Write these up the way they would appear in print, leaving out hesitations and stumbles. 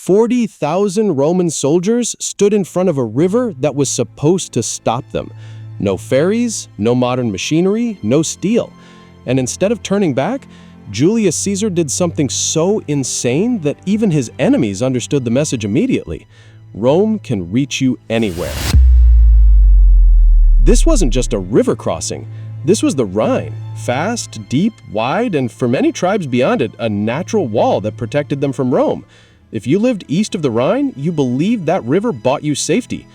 40,000 Roman soldiers stood in front of a river that was supposed to stop them. No ferries, no modern machinery, no steel. And instead of turning back, Julius Caesar did something so insane that even his enemies understood the message immediately. Rome can reach you anywhere. This wasn't just a river crossing. This was the Rhine, fast, deep, wide, and for many tribes beyond it, a natural wall that protected them from Rome. If you lived east of the Rhine, you believed that river bought you safety.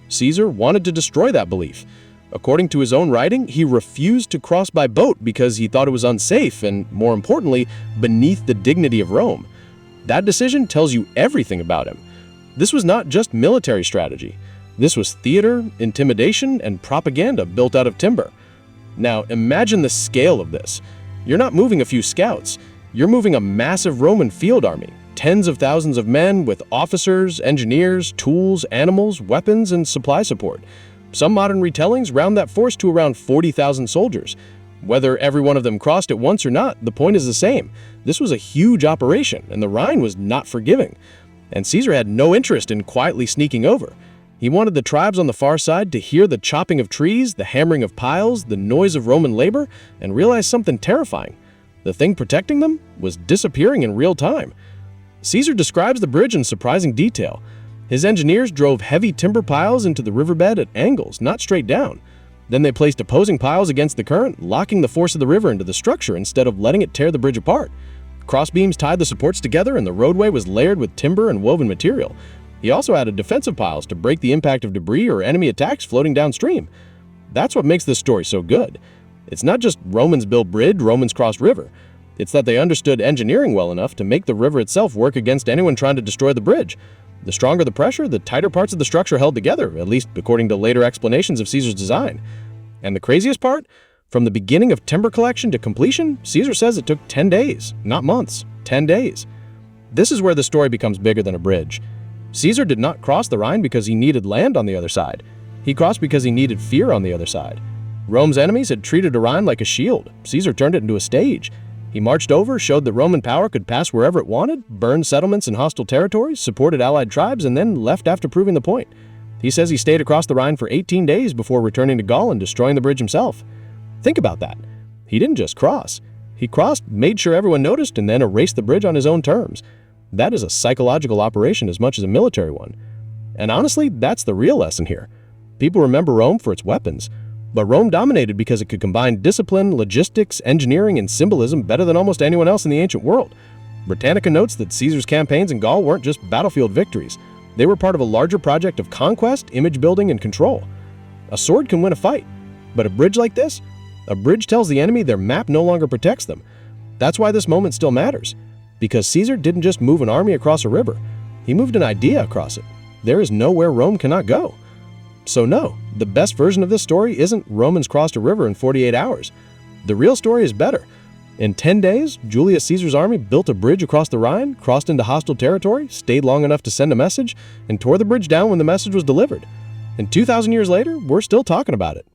Caesar wanted to destroy that belief. According to his own writing, he refused to cross by boat because he thought it was unsafe and, more importantly, beneath the dignity of Rome. That decision tells you everything about him. This was not just military strategy. This was theater, intimidation, and propaganda built out of timber. Now, imagine the scale of this. You're not moving a few scouts. You're moving a massive Roman field army, tens of thousands of men with officers, engineers, tools, animals, weapons, and supply support. Some modern retellings round that force to around 40,000 soldiers. Whether every one of them crossed at once or not, the point is the same. This was a huge operation, and the Rhine was not forgiving. And Caesar had no interest in quietly sneaking over. He wanted the tribes on the far side to hear the chopping of trees, the hammering of piles, the noise of Roman labor, and realize something terrifying. The thing protecting them was disappearing in real time. Caesar describes the bridge in surprising detail. His engineers drove heavy timber piles into the riverbed at angles, not straight down. Then they placed opposing piles against the current, locking the force of the river into the structure instead of letting it tear the bridge apart. Crossbeams tied the supports together and the roadway was layered with timber and woven material. He also added defensive piles to break the impact of debris or enemy attacks floating downstream. That's what makes this story so good. It's not just Romans built bridge, Romans crossed river. It's that they understood engineering well enough to make the river itself work against anyone trying to destroy the bridge. The stronger the pressure, the tighter parts of the structure held together, at least according to later explanations of Caesar's design. And the craziest part? From the beginning of timber collection to completion, Caesar says it took 10 days, not months, 10 days. This is where the story becomes bigger than a bridge. Caesar did not cross the Rhine because he needed land on the other side. He crossed because he needed fear on the other side. Rome's enemies had treated the Rhine like a shield. Caesar turned it into a stage. He marched over, showed that Roman power could pass wherever it wanted, burned settlements in hostile territories, supported allied tribes, and then left after proving the point. He says he stayed across the Rhine for 18 days before returning to Gaul and destroying the bridge himself. Think about that. He didn't just cross. He crossed, made sure everyone noticed, and then erased the bridge on his own terms. That is a psychological operation as much as a military one. And honestly, that's the real lesson here. People remember Rome for its weapons, but Rome dominated because it could combine discipline, logistics, engineering, and symbolism better than almost anyone else in the ancient world. Britannica notes that Caesar's campaigns in Gaul weren't just battlefield victories. They were part of a larger project of conquest, image building, and control. A sword can win a fight, but a bridge like this? A bridge tells the enemy their map no longer protects them. That's why this moment still matters. Because Caesar didn't just move an army across a river. He moved an idea across it. There is nowhere Rome cannot go. So no, the best version of this story isn't Romans crossed a river in 48 hours. The real story is better. In 10 days, Julius Caesar's army built a bridge across the Rhine, crossed into hostile territory, stayed long enough to send a message, and tore the bridge down when the message was delivered. And 2,000 years later, we're still talking about it.